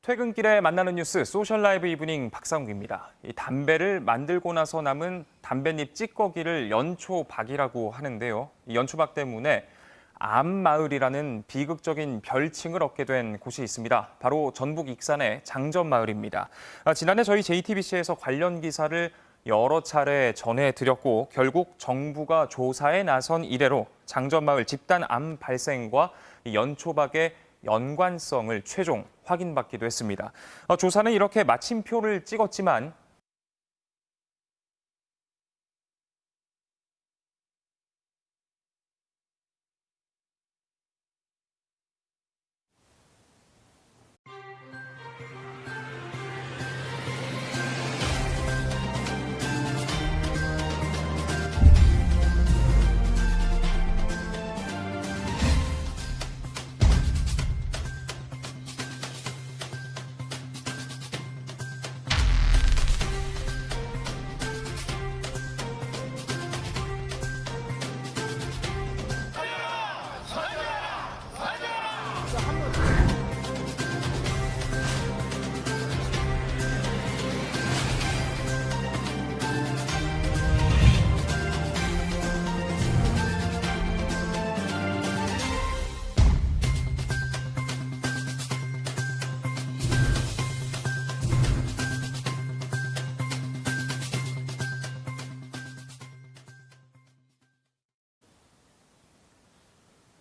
퇴근길에 만나는 뉴스 소셜 라이브 이브닝 박상욱입니다. 이 담배를 만들고 나서 남은 담뱃잎 찌꺼기를 연초박이라고 하는데요. 이 연초박 때문에 암마을이라는 비극적인 별칭을 얻게 된 곳이 있습니다. 바로 전북 익산의 장전마을입니다. 지난해 저희 JTBC에서 관련 기사를 여러 차례 전해드렸고 결국 정부가 조사에 나선 이래로 장전마을 집단 암 발생과 연초박의 연관성을 최종 확인받기도 했습니다. 조사는 이렇게 마침표를 찍었지만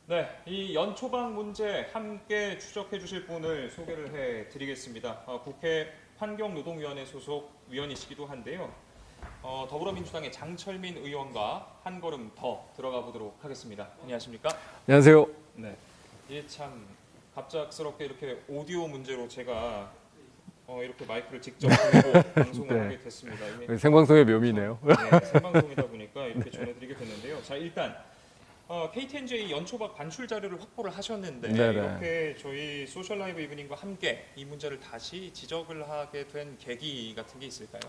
네, 이 연초박 문제 함께 추적해 주실 분을 소개를 해드리겠습니다. 국회 환경노동위원회 소속 위원이시기도 한데요. 더불어민주당의 장철민 의원과 한 걸음 더 들어가 보도록 하겠습니다. 안녕하십니까? 안녕하세요. 네, 이게 참 갑작스럽게 이렇게 오디오 문제로 제가 이렇게 마이크를 직접 들고 방송을 네. 하게 됐습니다. 생방송의 묘미네요. 네, 생방송이다 보니까 이렇게 전해드리게 됐는데요. 자, 일단 KTNJ 연초박 반출 자료를 확보를 하셨는데 네네. 이렇게 저희 소셜 라이브 이브닝과 함께 이 문제를 다시 지적을 하게 된 계기 같은 게 있을까요?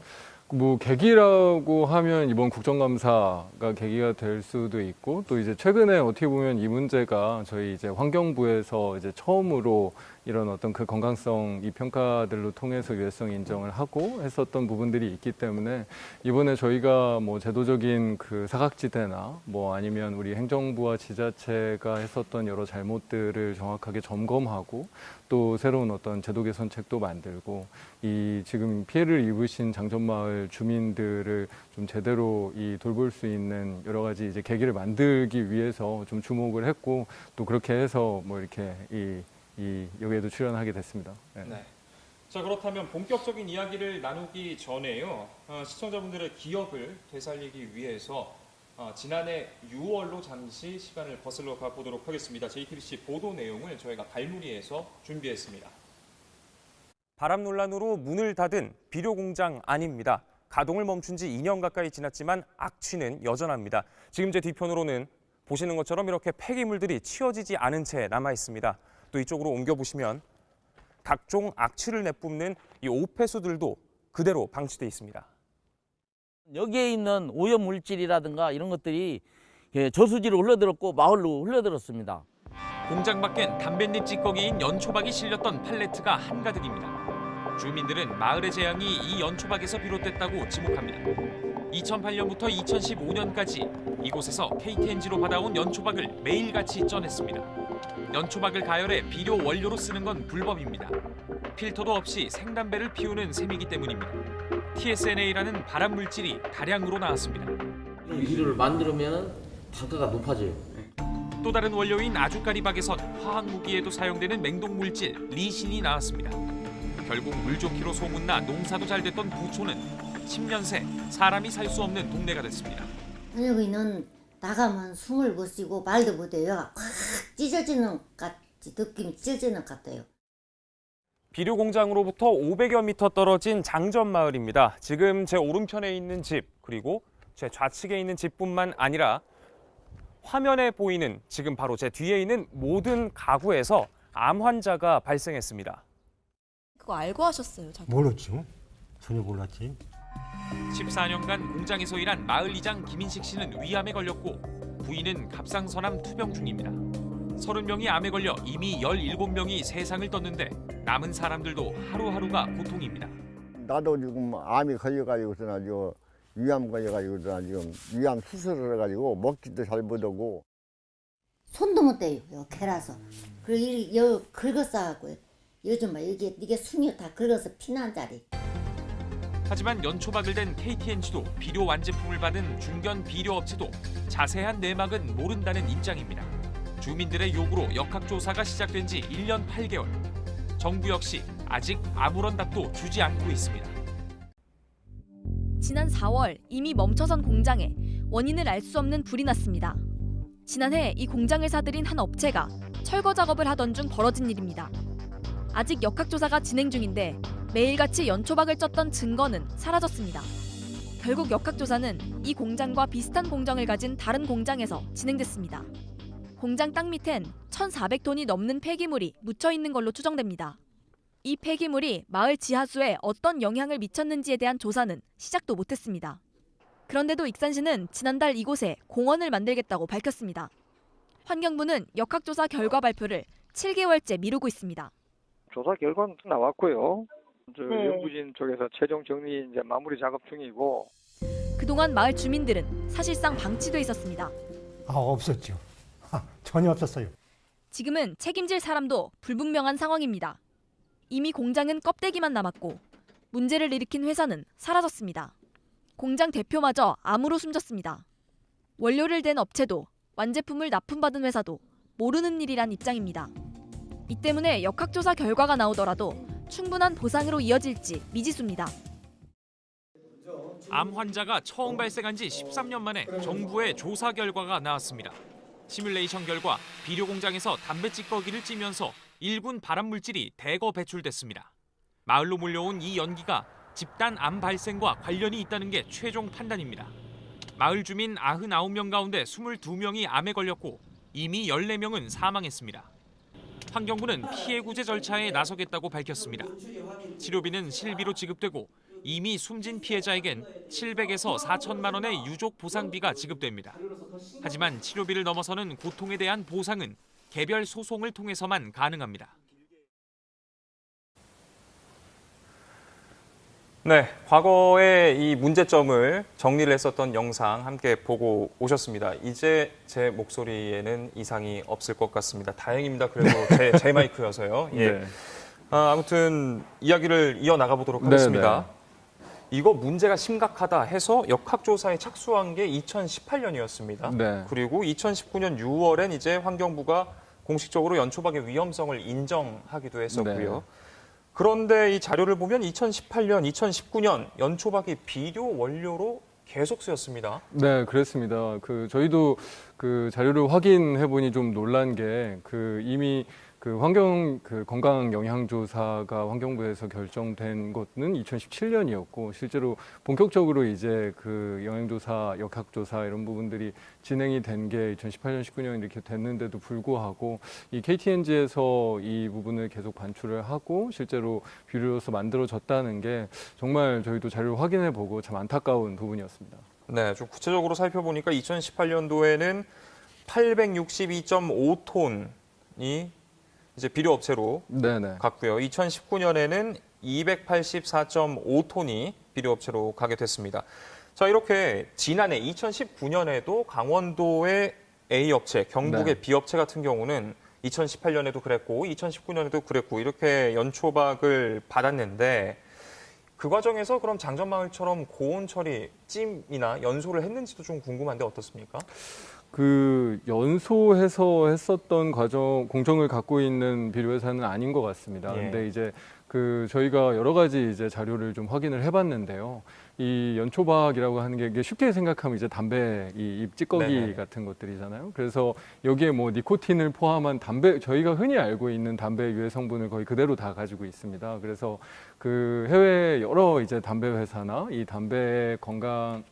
뭐 계기라고 하면 이번 국정감사가 계기가 될 수도 있고 또 이제 최근에 어떻게 보면 이 문제가 저희 이제 환경부에서 이제 처음으로 이런 어떤 그 건강성 이 평가들로 통해서 유해성 인정을 하고 했었던 부분들이 있기 때문에 이번에 저희가 뭐 제도적인 그 사각지대나 뭐 아니면 우리 행정부와 지자체가 했었던 여러 잘못들을 정확하게 점검하고 또 새로운 어떤 제도 개선책도 만들고 이 지금 피해를 입으신 장전마을 주민들을 좀 제대로 이 돌볼 수 있는 여러 가지 이제 계기를 만들기 위해서 좀 주목을 했고 또 그렇게 해서 뭐 이렇게 여기에도 출연하게 됐습니다. 네. 네. 자, 그렇다면 본격적인 이야기를 나누기 전에요. 시청자분들의 기억을 되살리기 위해서 지난해 6월로 잠시 시간을 거슬러 가보도록 하겠습니다. JTBC 보도 내용을 저희가 발문위에서 준비했습니다. 바람 논란으로 문을 닫은 비료 공장 아닙니다. 가동을 멈춘 지 2년 가까이 지났지만 악취는 여전합니다. 지금 제 뒤편으로는 보시는 것처럼 이렇게 폐기물들이 치워지지 않은 채 남아 있습니다. 또 이쪽으로 옮겨보시면 각종 악취를 내뿜는 이 오폐수들도 그대로 방치돼 있습니다. 여기에 있는 오염물질이라든가 이런 것들이 저수지로 흘러들었고 마을로 흘러들었습니다. 공장 밖엔 담뱃잎 찌꺼기인 연초박이 실렸던 팔레트가 한가득입니다. 주민들은 마을의 재앙이 이 연초박에서 비롯됐다고 지목합니다. 2008년부터 2015년까지 이곳에서 KTNG로 받아온 연초박을 매일같이 쪄냈습니다. 연초박을 가열해 비료 원료로 쓰는 건 불법입니다. 필터도 없이 생담배를 피우는 셈이기 때문입니다. TSNA라는 발암 물질이 다량으로 나왔습니다. 이런 비료를 만들면 단가가 높아져요. 또 다른 원료인 아주까리박에선 화학 무기에도 사용되는 맹독 물질 리신이 나왔습니다. 결국 물 좋기로 소문나 농사도 잘 됐던 부초는 10년 새 사람이 살 수 없는 동네가 됐습니다. 여기는 나가면 숨을 못 쉬고 말도 못해요. 확 찢어지는 것 느낌이 찔지는 것 같아요. 비료 공장으로부터 500여 미터 떨어진 장전마을입니다. 지금 제 오른편에 있는 집, 그리고 제 좌측에 있는 집뿐만 아니라 화면에 보이는 지금 바로 제 뒤에 있는 모든 가구에서 암 환자가 발생했습니다. 그거 알고 하셨어요, 자기? 몰랐죠. 전혀 몰랐지. 14년간 공장에서 일한 마을 이장 김인식 씨는 위암에 걸렸고 부인은 갑상선암 투병 중입니다. 30명이 암에 걸려 이미 17명이 세상을 떴는데 남은 사람들도 하루하루가 고통입니다. 나도 지금 암이 걸려가지고서 지금 위암 걸려가지고서 지금 위암 수술을 해가지고 먹지도 잘 못하고 손도 못 대요. 요 개라서. 그리고 여 긁어싸갖고 요즘 막 이게 순이 다 긁어서 피난 자리. 하지만 연초박을 댄 KTNG도 비료 완제품을 받은 중견 비료 업체도 자세한 내막은 모른다는 입장입니다. 주민들의 요구로 역학조사가 시작된 지 1년 8개월. 정부 역시 아직 아무런 답도 주지 않고 있습니다. 지난 4월 이미 멈춰선 공장에 원인을 알 수 없는 불이 났습니다. 지난해 이 공장을 사들인 한 업체가 철거 작업을 하던 중 벌어진 일입니다. 아직 역학조사가 진행 중인데 매일같이 연초박을 쪘던 증거는 사라졌습니다. 결국 역학조사는 이 공장과 비슷한 공정을 가진 다른 공장에서 진행됐습니다. 공장 땅 밑엔 1,400톤이 넘는 폐기물이 묻혀 있는 걸로 추정됩니다. 이 폐기물이 마을 지하수에 어떤 영향을 미쳤는지에 대한 조사는 시작도 못했습니다. 그런데도 익산시는 지난달 이곳에 공원을 만들겠다고 밝혔습니다. 환경부는 역학조사 결과 발표를 7개월째 미루고 있습니다. 조사 결과는 나왔고요. 연구진 쪽에서 최종 정리 이제 마무리 작업 중이고. 그동안 마을 주민들은 사실상 방치돼 있었습니다. 없었죠. 전혀 없었어요. 지금은 책임질 사람도 불분명한 상황입니다. 이미 공장은 껍데기만 남았고 문제를 일으킨 회사는 사라졌습니다. 공장 대표마저 암으로 숨졌습니다. 원료를 댄 업체도 완제품을 납품받은 회사도 모르는 일이란 입장입니다. 이 때문에 역학조사 결과가 나오더라도 충분한 보상으로 이어질지 미지수입니다. 암 환자가 처음 발생한 지 13년 만에 정부의 조사 결과가 나왔습니다. 시뮬레이션 결과 비료 공장에서 담배 찌꺼기를 찌면서 1군 발암 물질이 대거 배출됐습니다. 마을로 몰려온 이 연기가 집단 암 발생과 관련이 있다는 게 최종 판단입니다. 마을 주민 99명 가운데 22명이 암에 걸렸고 이미 14명은 사망했습니다. 환경부는 피해 구제 절차에 나서겠다고 밝혔습니다. 치료비는 실비로 지급되고 이미 숨진 피해자에겐 700에서 4천만 원의 유족 보상비가 지급됩니다. 하지만 치료비를 넘어서는 고통에 대한 보상은 개별 소송을 통해서만 가능합니다. 네, 과거의 이 문제점을 정리를 했었던 영상 함께 보고 오셨습니다. 이제 제 목소리에는 이상이 없을 것 같습니다. 다행입니다. 그래도 제 마이크여서요. 예. 네. 아무튼 이야기를 이어나가 보도록 하겠습니다. 이거 문제가 심각하다 해서 역학조사에 착수한 게 2018년이었습니다. 네. 그리고 2019년 6월엔 이제 환경부가 공식적으로 연초박의 위험성을 인정하기도 했었고요. 네. 그런데 이 자료를 보면 2018년, 2019년 연초박이 비료 원료로 계속 쓰였습니다. 네, 그랬습니다. 저희도 자료를 확인해 보니 좀 놀란 게 이미 건강 영향 조사가 환경부에서 결정된 것은 2017년이었고 실제로 본격적으로 이제 영향 조사, 역학 조사 이런 부분들이 진행이 된 게 2018년, 19년 이렇게 됐는데도 불구하고 이 KTNG에서 이 부분을 계속 반출을 하고 실제로 비료로서 만들어졌다는 게 정말 저희도 자료를 확인해 보고 참 안타까운 부분이었습니다. 네, 좀 구체적으로 살펴보니까 2018년도에는 862.5톤이 이제 비료 업체로 네네. 갔고요. 2019년에는 284.5톤이 비료 업체로 가게 됐습니다. 자, 이렇게 지난해 2019년에도 강원도의 A 업체, 경북의 네. B 업체 같은 경우는 2018년에도 그랬고 2019년에도 그랬고 이렇게 연초박을 받았는데 그 과정에서 그럼 장전마을처럼 고온 처리, 찜이나 연소를 했는지도 좀 궁금한데 어떻습니까? 연소해서 했었던 공정을 갖고 있는 비료회사는 아닌 것 같습니다. 예. 근데 이제 저희가 여러 가지 이제 자료를 좀 확인을 해봤는데요. 이 연초박이라고 하는 게 이게 쉽게 생각하면 이제 담배 이 찌꺼기 네네. 같은 것들이잖아요. 그래서 여기에 뭐 니코틴을 포함한 담배, 저희가 흔히 알고 있는 담배 유해 성분을 거의 그대로 다 가지고 있습니다. 그래서 그 해외 여러 이제 담배 회사나 이 담배 건강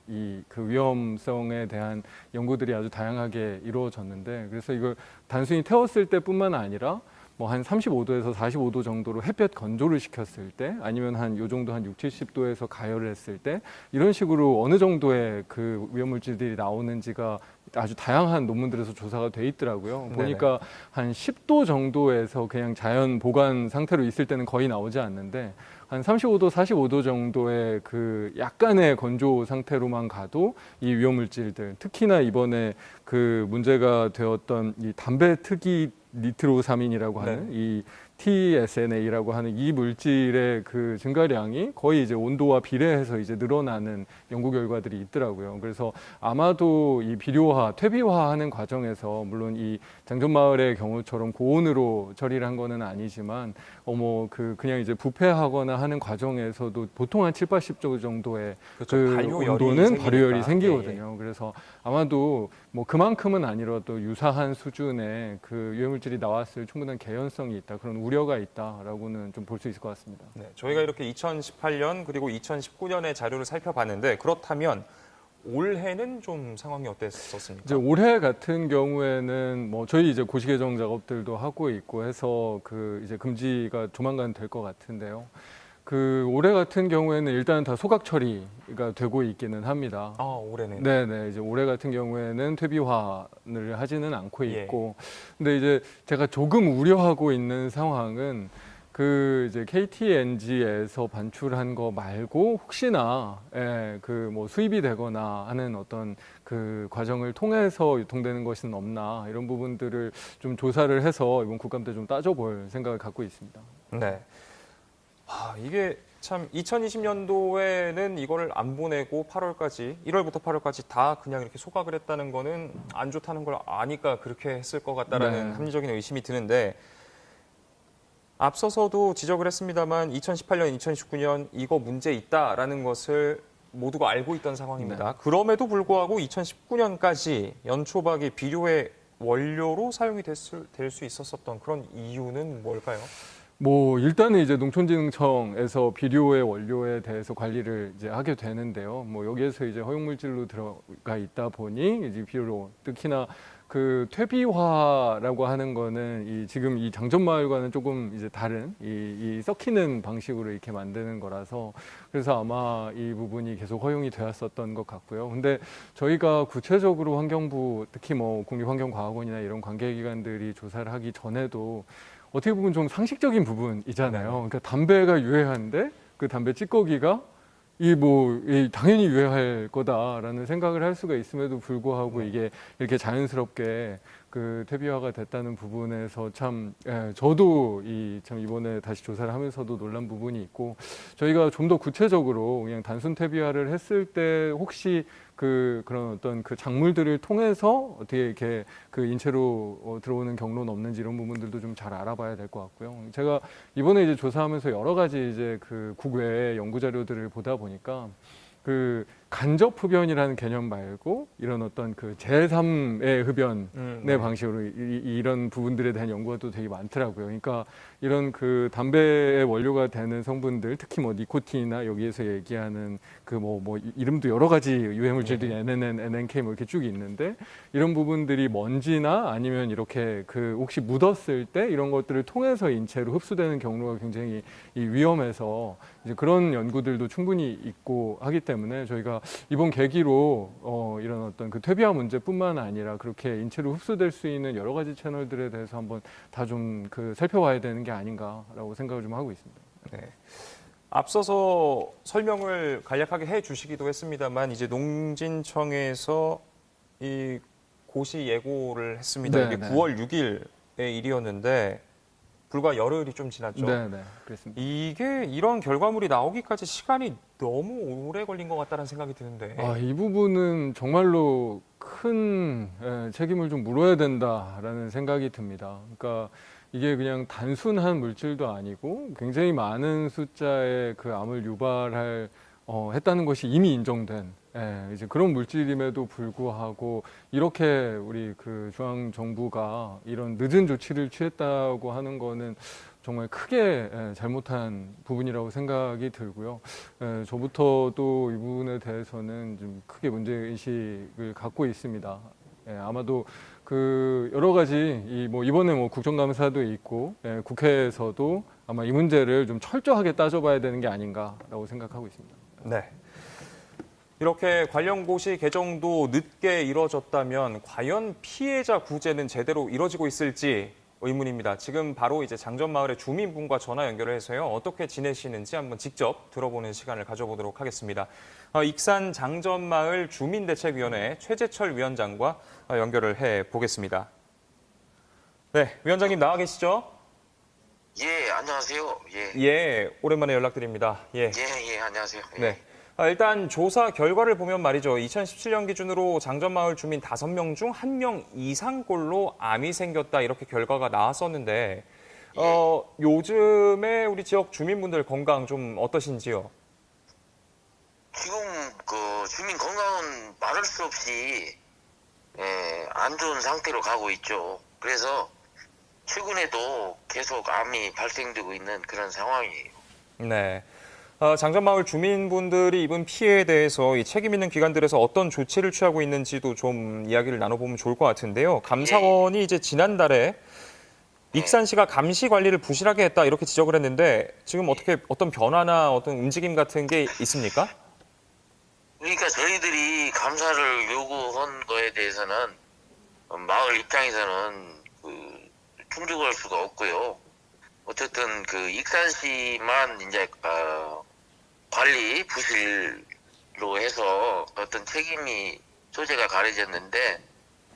그 위험성에 대한 연구들이 아주 다양하게 이루어졌는데, 그래서 이걸 단순히 태웠을 때뿐만 아니라 뭐 한 35도에서 45도 정도로 햇볕 건조를 시켰을 때, 아니면 한 요 정도 한 60, 70도에서 가열을 했을 때, 이런 식으로 어느 정도의 그 위험물질들이 나오는지가 아주 다양한 논문들에서 조사가 돼 있더라고요. 네네. 보니까 한 10도 정도에서 그냥 자연 보관 상태로 있을 때는 거의 나오지 않는데, 한 35도, 45도 정도의 그 약간의 건조 상태로만 가도 이 위험물질들, 특히나 이번에 그 문제가 되었던 이 담배 특이 니트로사민이라고 하는 이 TSNA라고 하는 이 물질의 그 증가량이 거의 이제 온도와 비례해서 이제 늘어나는 연구 결과들이 있더라고요. 그래서 아마도 이 비료화, 퇴비화하는 과정에서, 물론 이 장전마을의 경우처럼 고온으로 처리를 한 거는 아니지만, 그냥 이제 부패하거나 하는 과정에서도 보통 한 7, 80도 정도의 그렇죠. 그 발효열이 온도는 생기니까. 발효열이 생기거든요. 그래서 아마도 뭐 그만큼은 아니라도 유사한 수준의 그 유해물질이 나왔을 충분한 개연성이 있다, 그런 우려가 있다라고는 좀 볼 수 있을 것 같습니다. 네, 저희가 이렇게 2018년 그리고 2019년의 자료를 살펴봤는데, 그렇다면 올해는 좀 상황이 어땠었습니까? 이제 올해 같은 경우에는 뭐 저희 이제 고시 개정 작업들도 하고 있고 해서 그 이제 금지가 조만간 될 것 같은데요. 그 올해 같은 경우에는 일단 다 소각 처리가 되고 있기는 합니다. 아, 올해는. 네네. 이제 올해 같은 경우에는 퇴비화를 하지는 않고 예. 있고, 근데 이제 제가 조금 우려하고 있는 상황은 그 이제 KTNG에서 반출한 거 말고 혹시나 그 뭐 수입이 되거나 하는 어떤 그 과정을 통해서 유통되는 것은 없나, 이런 부분들을 좀 조사를 해서 이번 국감 때 좀 따져볼 생각을 갖고 있습니다. 네. 이게 참 2020년도에는 이거를 안 보내고 8월까지, 1월부터 8월까지 다 그냥 이렇게 소각을 했다는 거는 안 좋다는 걸 아니까 그렇게 했을 것 같다라는 네. 합리적인 의심이 드는데, 앞서서도 지적을 했습니다만 2018년, 2019년 이거 문제 있다라는 것을 모두가 알고 있던 상황입니다. 네. 그럼에도 불구하고 2019년까지 연초박이 비료의 원료로 사용이 될 수 있었던 그런 이유는 뭘까요? 뭐 일단은 이제 농촌진흥청에서 비료의 원료에 대해서 관리를 이제 하게 되는데요. 뭐 여기에서 이제 허용물질로 들어가 있다 보니 이제 비료, 특히나 그 퇴비화라고 하는 거는 지금 이 장전마을과는 조금 이제 다른 이 썩히는 방식으로 이렇게 만드는 거라서, 그래서 아마 이 부분이 계속 허용이 되었었던 것 같고요. 근데 저희가 구체적으로 환경부, 특히 뭐 국립환경과학원이나 이런 관계기관들이 조사를 하기 전에도 어떻게 보면 좀 상식적인 부분이잖아요. 그러니까 담배가 유해한데 그 담배 찌꺼기가 당연히 유해할 거다라는 생각을 할 수가 있음에도 불구하고 이게 이렇게 자연스럽게 그 퇴비화가 됐다는 부분에서 참, 저도 참 이번에 다시 조사를 하면서도 놀란 부분이 있고, 저희가 좀 더 구체적으로 그냥 단순 퇴비화를 했을 때 혹시 그런 어떤 그 작물들을 통해서 어떻게 이렇게 그 인체로 들어오는 경로는 없는지, 이런 부분들도 좀 잘 알아봐야 될 것 같고요. 제가 이번에 이제 조사하면서 여러 가지 이제 그 국외 연구 자료들을 보다 보니까 그 간접 흡연이라는 개념 말고 이런 어떤 그 제3의 흡연의 방식으로 이런 부분들에 대한 연구가 또 되게 많더라고요. 그러니까 이런 그 담배의 원료가 되는 성분들, 특히 뭐 니코틴이나 여기에서 얘기하는 그 뭐 이름도 여러 가지 유해물질들이 NNN, NNK 뭐 이렇게 쭉 있는데, 이런 부분들이 먼지나 아니면 이렇게 그 혹시 묻었을 때 이런 것들을 통해서 인체로 흡수되는 경로가 굉장히 위험해서 이제 그런 연구들도 충분히 있고 하기 때문에 저희가 이번 계기로 이런 어떤 그 퇴비화 문제뿐만 아니라 그렇게 인체로 흡수될 수 있는 여러 가지 채널들에 대해서 한번 다 좀 그 살펴봐야 되는 게 아닌가라고 생각을 좀 하고 있습니다. 네. 앞서서 설명을 간략하게 해주시기도 했습니다만, 이제 농진청에서 이 고시 예고를 했습니다. 네, 이게 네. 9월 6일의 일이었는데 불과 열흘이 좀 지났죠. 네, 그렇습니다. 이게 이런 결과물이 나오기까지 시간이 너무 오래 걸린 것 같다는 생각이 드는데. 이 부분은 정말로 큰 책임을 좀 물어야 된다라는 생각이 듭니다. 그러니까 이게 그냥 단순한 물질도 아니고 굉장히 많은 숫자의 그 암을 유발할 했다는 것이 이미 인정된 이제 그런 물질임에도 불구하고 이렇게 우리 그 중앙 정부가 이런 늦은 조치를 취했다고 하는 거는 정말 크게 잘못한 부분이라고 생각이 들고요. 저부터도 이 부분에 대해서는 좀 크게 문제의식을 갖고 있습니다. 아마도 그 여러 가지 이번에 국정감사도 있고 국회에서도 아마 이 문제를 좀 철저하게 따져봐야 되는 게 아닌가라고 생각하고 있습니다. 네. 이렇게 관련 고시 개정도 늦게 이뤄졌다면 과연 피해자 구제는 제대로 이뤄지고 있을지 의문입니다. 지금 바로 이제 장전마을의 주민분과 전화 연결을 해서요. 어떻게 지내시는지 한번 직접 들어보는 시간을 가져보도록 하겠습니다. 익산 장전마을 주민대책위원회 최재철 위원장과 연결을 해보겠습니다. 네, 위원장님 나와 계시죠? 예, 안녕하세요. 예. 예, 오랜만에 연락드립니다. 예. 예, 안녕하세요. 예. 네. 일단 조사 결과를 보면 말이죠. 2017년 기준으로 장전마을 주민 5명 중 1명 이상꼴로 암이 생겼다 이렇게 결과가 나왔었는데 요즘에 우리 지역 주민분들 건강 좀 어떠신지요? 지금 그 주민 건강은 말할 수 없이 안 좋은 상태로 가고 있죠. 그래서 최근에도 계속 암이 발생되고 있는 그런 상황이에요. 네. 장전마을 주민분들이 입은 피해에 대해서 이 책임 있는 기관들에서 어떤 조치를 취하고 있는지도 좀 이야기를 나눠보면 좋을 것 같은데요. 감사원이 이제 지난달에 익산시가 감시 관리를 부실하게 했다 이렇게 지적을 했는데 지금 어떤 변화나 어떤 움직임 같은 게 있습니까? 그러니까 저희들이 감사를 요구한 거에 대해서는 마을 입장에서는 충족할 수가 없고요. 어쨌든 그 익산시만 이제 관리 부실로 해서 어떤 책임이 소재가 가려졌는데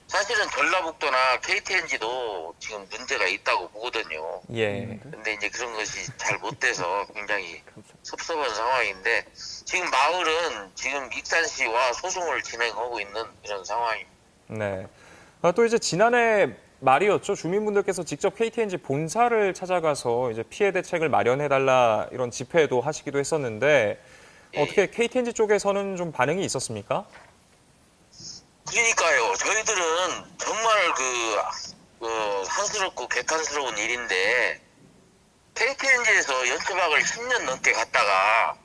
사실은 전라북도나 KTNG도 지금 문제가 있다고 보거든요. 예. 근데 이제 그런 것이 잘 못 돼서 굉장히 섭섭한 상황인데 지금 마을은 지금 익산시와 소송을 진행하고 있는 그런 상황입니다. 네. 또 이제 지난해 말이었죠. 주민분들께서 직접 KTNG 본사를 찾아가서 이제 피해 대책을 마련해달라 이런 집회도 하시기도 했었는데 어떻게 KTNG 쪽에서는 좀 반응이 있었습니까? 그러니까요. 저희들은 정말 한스럽고 개탄스러운 일인데 KTNG에서 연초박을 10년 넘게 갔다가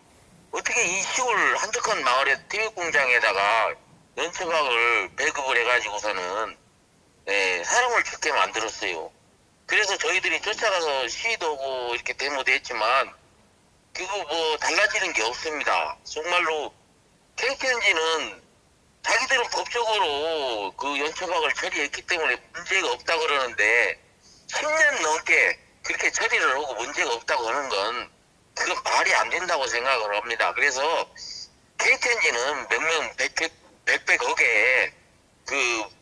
어떻게 이 시골 한적한 마을의 태육공장에다가 연초박을 배급을 해가지고서는 사람을 죽게 만들었어요. 그래서 저희들이 쫓아가서 시위도 하고 이렇게 데모도 했지만 그거 뭐 달라지는 게 없습니다. 정말로 KTNG는 자기들은 법적으로 그 연초박을 처리했기 때문에 문제가 없다고 그러는데 10년 넘게 그렇게 처리를 하고 문제가 없다고 하는 건 그건 말이 안 된다고 생각을 합니다. 그래서 KTNG는 몇명 백백억에 그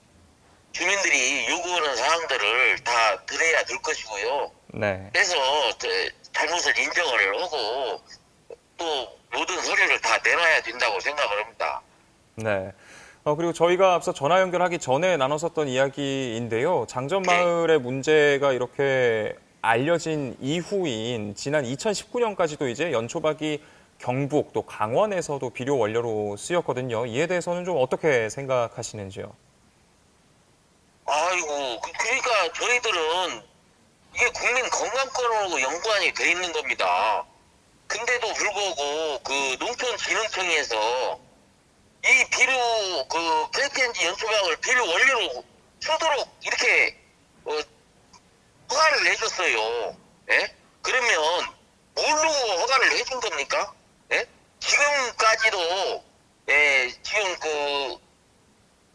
주민들이 요구하는 사항들을 다 들어야 될 것이고요. 네. 그래서 잘못을 인정을 하고 또 모든 서류를 다 내놔야 된다고 생각을 합니다. 네. 그리고 저희가 앞서 전화 연결하기 전에 나눴었던 이야기인데요. 장전마을의 문제가 이렇게 알려진 이후인 지난 2019년까지도 이제 연초박이 경북 또 강원에서도 비료 원료로 쓰였거든요. 이에 대해서는 좀 어떻게 생각하시는지요? 아이고, 그러니까 저희들은 이게 국민 건강권으로 연관이 돼 있는 겁니다. 근데도 불구하고 그 농촌진흥청에서 이 비료 KTNG 연초박을 비료 원료로 쓰도록 이렇게 허가를 내줬어요. 예? 그러면 뭘로 허가를 해준 겁니까? 예? 지금까지도 지금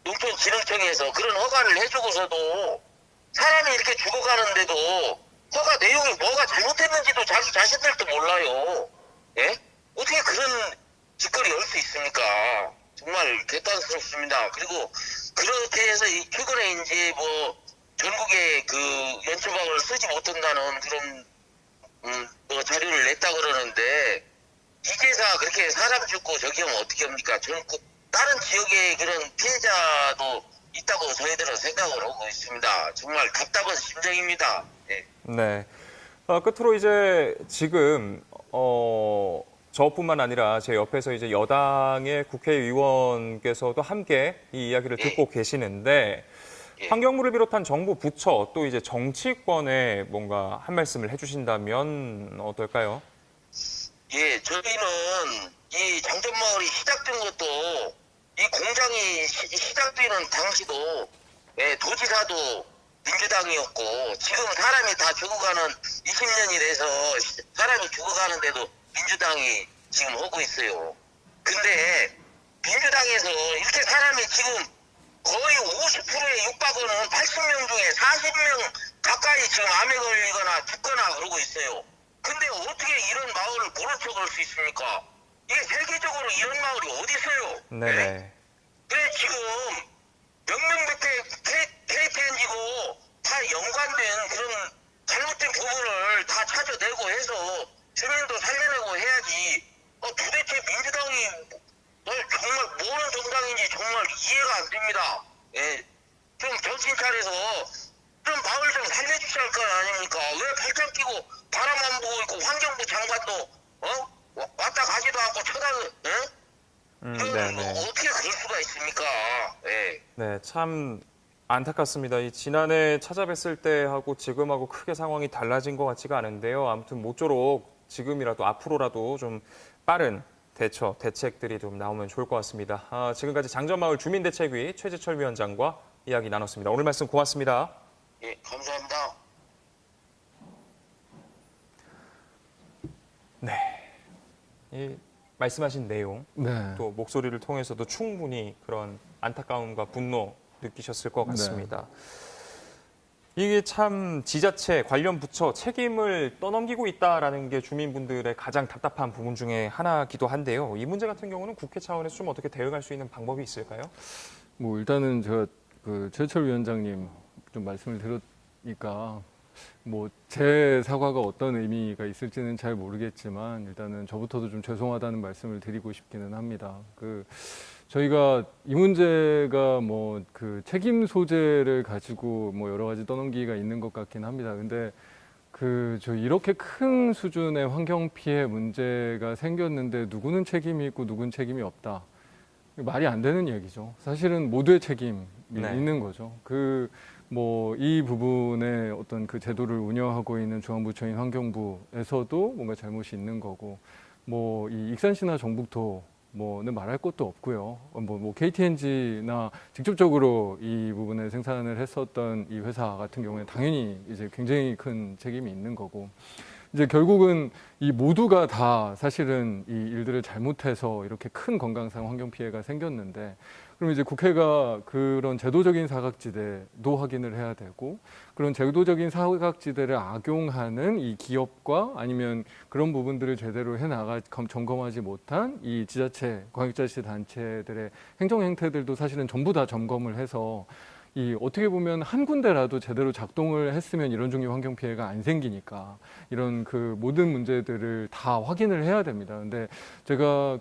농촌진흥청에서 그런 허가를 해주고서도 사람이 이렇게 죽어가는데도 허가 내용이 뭐가 잘못했는지도 자기 자신들도 몰라요. 예? 어떻게 그런 짓거리 할 수 있습니까? 정말 개탄스럽습니다. 그리고 그렇게 해서 최근에 이제 뭐 전국에 그 연초박을 쓰지 못한다는 그런 자료를 냈다 그러는데 이제서 그렇게 사람 죽고 저기 하면 어떻게 합니까? 다른 지역의 그런 피해자도 있다고 저희들은 생각을 하고 있습니다. 정말 답답한 심정입니다. 예. 네. 끝으로 이제 지금 저뿐만 아니라 제 옆에서 이제 여당의 국회의원께서도 함께 이 이야기를 듣고 계시는데 예. 환경부를 비롯한 정부 부처 또 이제 정치권에 뭔가 한 말씀을 해주신다면 어떨까요? 예, 저희는 이 장전마을이 시작된 것도 이 공장이 시작되는 당시도 예, 도지사도 민주당이었고 지금 사람이 다 죽어가는 20년이 돼서 사람이 죽어가는데도 민주당이 지금 하고 있어요. 근데 민주당에서 이렇게 사람이 지금 거의 50%에 육박하는 80명 중에 40명 가까이 지금 암에 걸리거나 죽거나 그러고 있어요. 근데 어떻게 이런 마을을 모른 척할 수 있습니까? 이게 세계적으로 이런 마을이 어디 있어요? 네네. 그래 지금 명명백백 KPNG고 다 연관된 그런 잘못된 부분을 다 찾아내고 해서 주민도 살려내고 해야지. 도대체 민주당이 정말 뭐는 정당인지 정말 이해가 안 됩니다. 예, 좀 정신 차려서 좀 마을 좀 살려주셔야 할 거 아닙니까? 왜 발전 끼고 바람만 보고 있고 환경부 장관도 왔다 가지도 않고 이건 어떻게 그럴 수가 있습니까? 예. 네, 참 안타깝습니다. 이 지난해 찾아뵀을 때하고 지금하고 크게 상황이 달라진 것 같지가 않은데요. 아무튼 모쪼록 지금이라도 앞으로라도 좀 빠른 대책들이 좀 나오면 좋을 것 같습니다. 지금까지 장전마을 주민대책위 최재철 위원장과 이야기 나눴습니다. 오늘 말씀 고맙습니다. 예, 감사합니다. 네, 이 말씀하신 내용 네. 또 목소리를 통해서도 충분히 그런 안타까움과 분노 느끼셨을 것 같습니다. 이게 참 지자체 관련 부처 책임을 떠넘기고 있다라는 게 주민분들의 가장 답답한 부분 중에 하나기도 한데요. 이 문제 같은 경우는 국회 차원에서 좀 어떻게 대응할 수 있는 방법이 있을까요? 뭐 일단은 제가 그 최철 위원장님 좀 말씀을 들으니까 뭐 제 사과가 어떤 의미가 있을지는 잘 모르겠지만 일단은 저부터도 좀 죄송하다는 말씀을 드리고 싶기는 합니다. 저희가 이 문제가 뭐 그 책임 소재를 가지고 뭐 여러 가지 떠넘기기가 있는 것 같긴 합니다. 근데 저 이렇게 큰 수준의 환경 피해 문제가 생겼는데 누구는 책임이 있고 누구는 책임이 없다. 말이 안 되는 얘기죠. 사실은 모두의 책임이 있는 거죠. 뭐 이 부분에 어떤 그 제도를 운영하고 있는 중앙부처인 환경부에서도 뭔가 잘못이 있는 거고, 뭐 이 익산시나 정북도 뭐는 말할 것도 없고요. 뭐 KTNG나 직접적으로 이 부분에 생산을 했었던 이 회사 같은 경우에 당연히 이제 굉장히 큰 책임이 있는 거고, 이제 결국은 이 모두가 다 사실은 이 일들을 잘못해서 이렇게 큰 건강상 환경 피해가 생겼는데, 그럼 이제 국회가 그런 제도적인 사각지대도 확인을 해야 되고, 그런 제도적인 사각지대를 악용하는 이 기업과 아니면 그런 부분들을 제대로 점검하지 못한 이 지자체, 광역자치단체들의 행정 행태들도 사실은 전부 다 점검을 해서 어떻게 보면 한 군데라도 제대로 작동을 했으면 이런 종류 환경 피해가 안 생기니까 이런 그 모든 문제들을 다 확인을 해야 됩니다. 근데 제가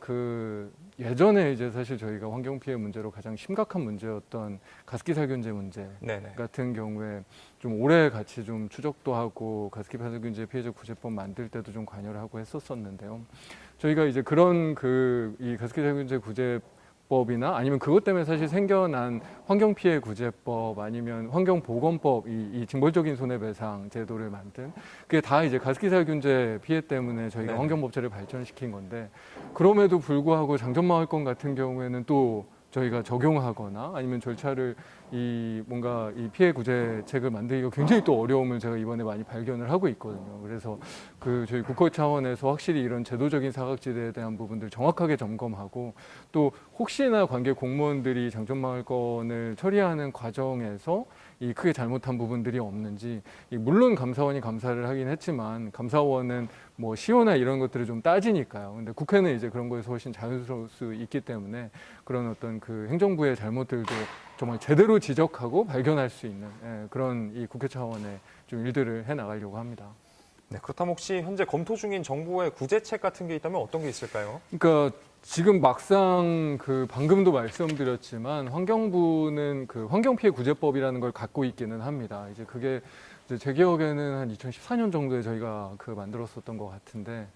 예전에 이제 사실 저희가 환경 피해 문제로 가장 심각한 문제였던 가습기 살균제 문제 같은 경우에 좀 오래 같이 좀 추적도 하고 가습기 살균제 피해자 구제법 만들 때도 좀 관여를 하고 했었었는데요. 저희가 이제 그런 이 가습기 살균제 구제법이나 아니면 그것 때문에 사실 생겨난 환경피해 구제법 아니면 환경보건법 이 징벌적인 손해배상 제도를 만든 그게 다 이제 가습기 살균제 피해 때문에 저희가 환경법제를 발전시킨 건데, 그럼에도 불구하고 장전마을 건 같은 경우에는 또 저희가 적용하거나 아니면 절차를 뭔가 이 피해 구제책을 만들기가 굉장히 또 어려움을 제가 이번에 많이 발견을 하고 있거든요. 그래서 저희 국회 차원에서 확실히 이런 제도적인 사각지대에 대한 부분들 정확하게 점검하고, 또 혹시나 관계 공무원들이 장전마을 건을 처리하는 과정에서 크게 잘못한 부분들이 없는지, 물론 감사원이 감사를 하긴 했지만 감사원은 뭐 시효나 이런 것들을 좀 따지니까요. 근데 국회는 이제 그런 거에서 훨씬 자유스러울 수 있기 때문에 그런 어떤 행정부의 잘못들도 정말 제대로 지적하고 발견할 수 있는 그런 이 국회 차원의 좀 일들을 해 나가려고 합니다. 네, 그렇다면 혹시 현재 검토 중인 정부의 구제책 같은 게 있다면 어떤 게 있을까요? 그러니까 지금 막상 방금도 말씀드렸지만 환경부는 환경피해구제법이라는 걸 갖고 있기는 합니다. 이제 그게 이제 제 기억에는 한 2014년 정도에 저희가 만들었었던 것 같은데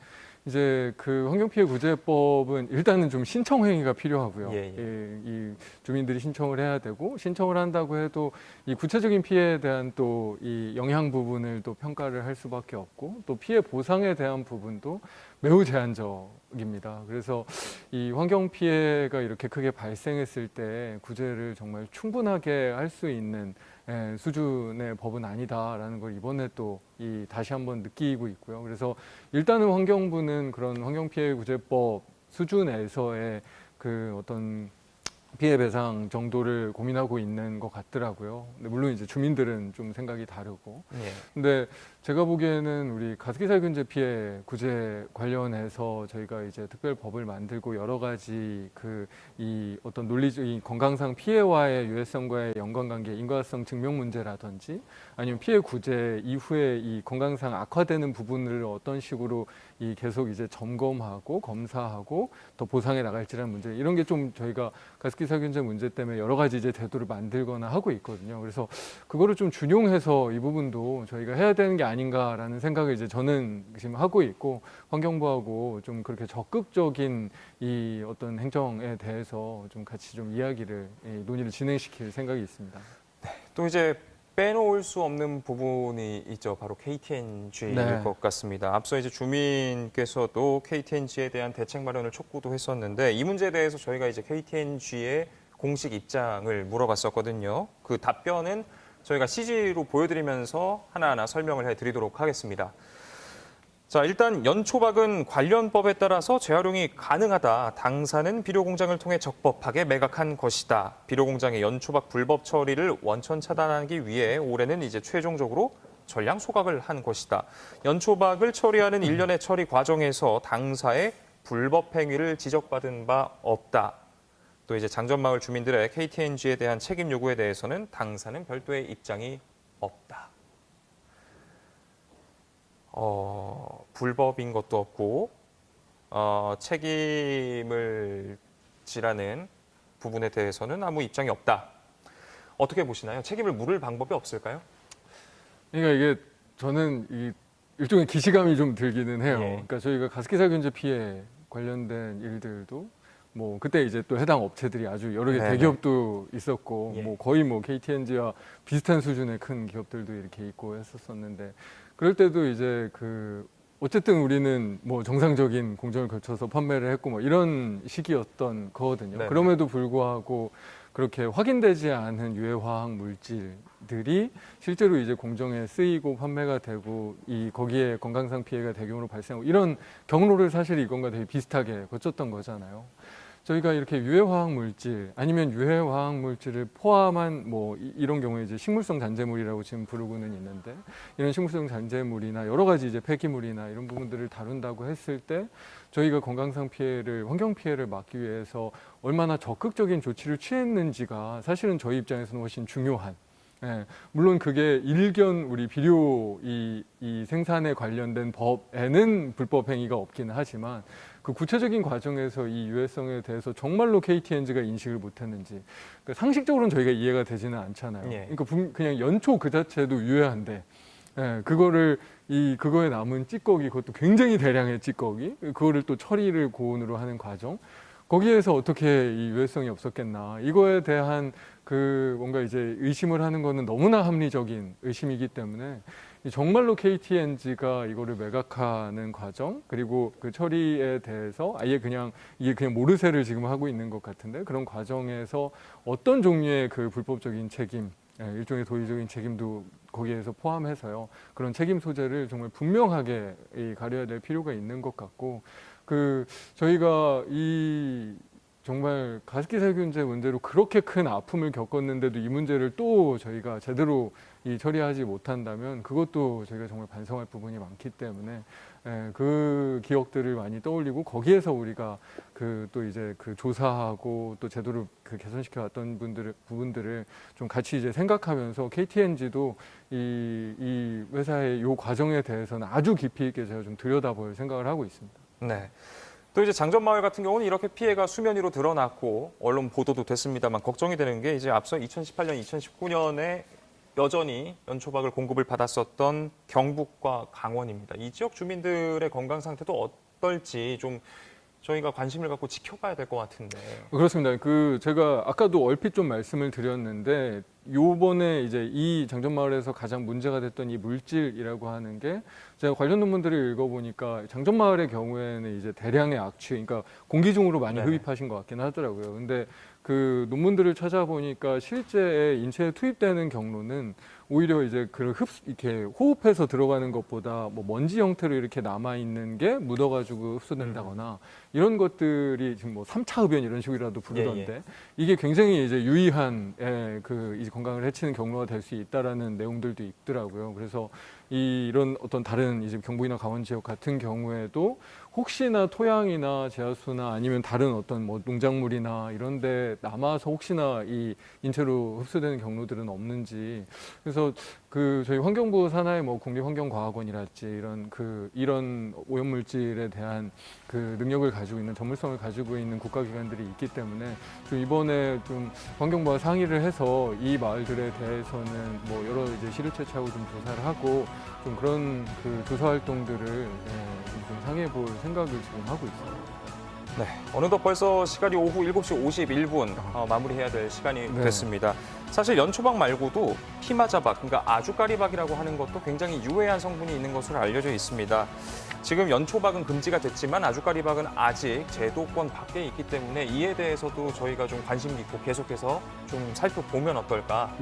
이제 환경피해구제법은 일단은 좀 신청 행위가 필요하고요. 이 주민들이 신청을 해야 되고 신청을 한다고 해도 이 구체적인 피해에 대한 또 이 영향 부분을 또 평가를 할 수밖에 없고 또 피해 보상에 대한 부분도 매우 제한적입니다. 그래서 이 환경 피해가 이렇게 크게 발생했을 때 구제를 정말 충분하게 할 수 있는 수준의 법은 아니다라는 걸 이번에 또 다시 한번 느끼고 있고요. 그래서 일단은 환경부는 그런 환경피해구제법 수준에서의 어떤 피해 배상 정도를 고민하고 있는 것 같더라고요. 근데 물론 이제 주민들은 좀 생각이 다르고. 근데 제가 보기에는 우리 가습기살균제 피해 구제 관련해서 저희가 이제 특별법을 만들고 여러 가지 이 어떤 논리적인 건강상 피해와의 유해성과의 연관관계, 인과성 증명 문제라든지 아니면 피해 구제 이후에 이 건강상 악화되는 부분을 어떤 식으로 계속 이제 점검하고 검사하고 더 보상해 나갈지라는 문제 이런 게 좀 저희가 가습기살균제 문제 때문에 여러 가지 이제 제도를 만들거나 하고 있거든요. 그래서 그거를 좀 준용해서 이 부분도 저희가 해야 되는 게 아닌가라는 생각을 이제 저는 지금 하고 있고 환경부하고 좀 그렇게 적극적인 이 어떤 행정에 대해서 좀 같이 좀 이야기를 논의를 진행시킬 생각이 있습니다. 또 이제 빼놓을 수 없는 부분이 있죠. 바로 KTNG일 네. 것 같습니다. 앞서 이제 주민께서도 KTNG에 대한 대책 마련을 촉구도 했었는데 이 문제에 대해서 저희가 이제 KTNG의 공식 입장을 물어봤었거든요. 그 답변은 저희가 CG로 보여드리면서 하나하나 설명을 해드리도록 하겠습니다. 자, 일단 연초박은 관련 법에 따라서 재활용이 가능하다. 당사는 비료공장을 통해 적법하게 매각한 것이다. 비료공장의 연초박 불법 처리를 원천 차단하기 위해 올해는 이제 최종적으로 전량 소각을 한 것이다. 연초박을 처리하는 일련의 처리 과정에서 당사의 불법 행위를 지적받은 바 없다. 또 이제 장전마을 주민들의 KTNG에 대한 책임 요구에 대해서는 당사는 별도의 입장이 없다. 불법인 것도 없고 책임을 지라는 부분에 대해서는 아무 입장이 없다. 어떻게 보시나요? 책임을 물을 방법이 없을까요? 그러니까 이게 저는 일종의 기시감이 좀 들기는 해요. 예. 그러니까 저희가 가습기살균제 피해 관련된 일들도 뭐 그때 이제 또 해당 업체들이 아주 여러 개 네네. 대기업도 있었고 예. 뭐 거의 뭐 KTNG와 비슷한 수준의 큰 기업들도 이렇게 있고 했었었는데 그럴 때도 이제 어쨌든 우리는 뭐 정상적인 공정을 거쳐서 판매를 했고 뭐 이런 시기였던 거거든요. 네네. 그럼에도 불구하고 그렇게 확인되지 않은 유해화학 물질들이 실제로 이제 공정에 쓰이고 판매가 되고 거기에 건강상 피해가 대규모로 발생하고 이런 경로를 사실 이건과 되게 비슷하게 거쳤던 거잖아요. 저희가 이렇게 유해화학 물질 아니면 유해화학 물질을 포함한 뭐 이런 경우에 이제 식물성 잔재물이라고 지금 부르고는 있는데 이런 식물성 잔재물이나 여러 가지 이제 폐기물이나 이런 부분들을 다룬다고 했을 때 저희가 건강상 피해를 환경 피해를 막기 위해서 얼마나 적극적인 조치를 취했는지가 사실은 저희 입장에서는 훨씬 중요한. 물론 그게 일견 우리 비료 이 생산에 관련된 법에는 불법 행위가 없기는 하지만 그 구체적인 과정에서 이 유해성에 대해서 정말로 KTNG가 인식을 못했는지 그러니까 상식적으로는 저희가 이해가 되지는 않잖아요. 예. 그러니까 그냥 연초 그 자체도 유해한데 그거를 그거에 남은 찌꺼기 그것도 굉장히 대량의 찌꺼기 그거를 또 처리를 고온으로 하는 과정 거기에서 어떻게 이 유해성이 없었겠나 이거에 대한 뭔가 이제 의심을 하는 거는 너무나 합리적인 의심이기 때문에 정말로 KTNG가 이거를 매각하는 과정 그리고 그 처리에 대해서 아예 이게 그냥 모르쇠를 지금 하고 있는 것 같은데 그런 과정에서 어떤 종류의 그 불법적인 책임 일종의 도의적인 책임도 거기에서 포함해서요 그런 책임 소재를 정말 분명하게 가려야 될 필요가 있는 것 같고 저희가 정말 가습기 살균제 문제로 그렇게 큰 아픔을 겪었는데도 이 문제를 또 저희가 제대로 처리하지 못한다면 그것도 저희가 정말 반성할 부분이 많기 때문에 그 기억들을 많이 떠올리고 거기에서 우리가 또 이제 조사하고 또 제도를 개선시켜 왔던 부분들을 좀 같이 이제 생각하면서 KTNG도 이 회사의 요 과정에 대해서는 아주 깊이 있게 제가 좀 들여다볼 생각을 하고 있습니다. 네. 또 이제 장전마을 같은 경우는 이렇게 피해가 수면 위로 드러났고 언론 보도도 됐습니다만 걱정이 되는 게 이제 앞서 2018년, 2019년에 여전히 연초박을 공급을 받았었던 경북과 강원입니다. 이 지역 주민들의 건강 상태도 어떨지 좀 저희가 관심을 갖고 지켜봐야 될 것 같은데. 그렇습니다. 제가 아까도 얼핏 좀 말씀을 드렸는데 요번에 이제 이 장전마을에서 가장 문제가 됐던 이 물질이라고 하는 게 제가 관련 논문들을 읽어보니까 장전마을의 경우에는 이제 대량의 악취, 그러니까 공기 중으로 많이 흡입하신 것 같긴 하더라고요. 근데 그 논문들을 찾아보니까 실제 인체에 투입되는 경로는 오히려 이제 이렇게 호흡해서 들어가는 것보다 뭐 먼지 형태로 이렇게 남아 있는 게 묻어가지고 흡수된다거나 이런 것들이 지금 뭐 3차 흡연 이런 식이라도 부르던데 이게 굉장히 이제 유의한 이 건강을 해치는 경로가 될 수 있다라는 내용들도 있더라고요. 그래서 이런 어떤 다른 이제 경북이나 강원 지역 같은 경우에도 혹시나 토양이나 제하수나 아니면 다른 어떤 뭐 농작물이나 이런 데 남아서 혹시나 이 인체로 흡수되는 경로들은 없는지 그래서 저희 환경부 산하의 뭐 국립환경과학원이랄지 이런 오염물질에 대한 능력을 가지고 있는 전문성을 가지고 있는 국가기관들이 있기 때문에 좀 이번에 좀 환경부와 상의를 해서 이 마을들에 대해서는 뭐 여러 이제 시를 채취하고 좀 조사를 하고 좀 그런 조사 활동들을 좀 상의해 볼 생각을 지금 하고 있습니다. 네, 어느덧 벌써 시간이 오후 7시 51분 마무리해야 될 시간이 됐습니다. 사실 연초박 말고도 피마자박, 그러니까 아주까리박이라고 하는 것도 굉장히 유해한 성분이 있는 것으로 알려져 있습니다. 지금 연초박은 금지가 됐지만 아주까리박은 아직 제도권 밖에 있기 때문에 이에 대해서도 저희가 좀 관심 있고 계속해서 좀 살펴보면 어떨까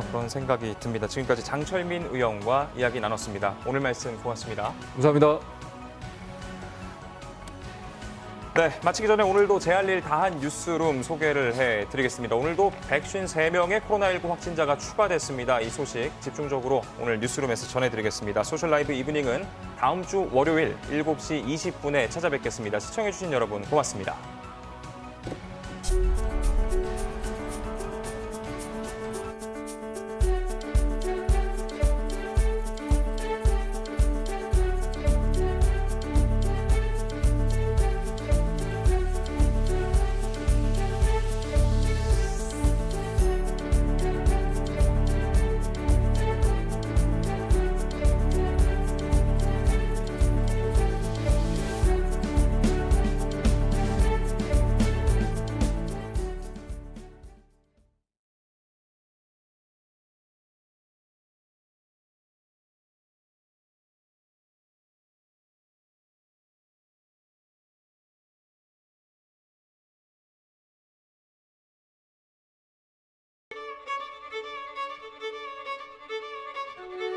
그런 생각이 듭니다. 지금까지 장철민 의원과 이야기 나눴습니다. 오늘 말씀 고맙습니다. 감사합니다. 네, 마치기 전에 오늘도 제 할 일 다한 뉴스룸 소개를 해드리겠습니다. 오늘도 153명의 코로나19 확진자가 추가됐습니다. 이 소식 집중적으로 오늘 뉴스룸에서 전해드리겠습니다. 소셜라이브 이브닝은 다음 주 월요일 7시 20분에 찾아뵙겠습니다. 시청해주신 여러분 고맙습니다.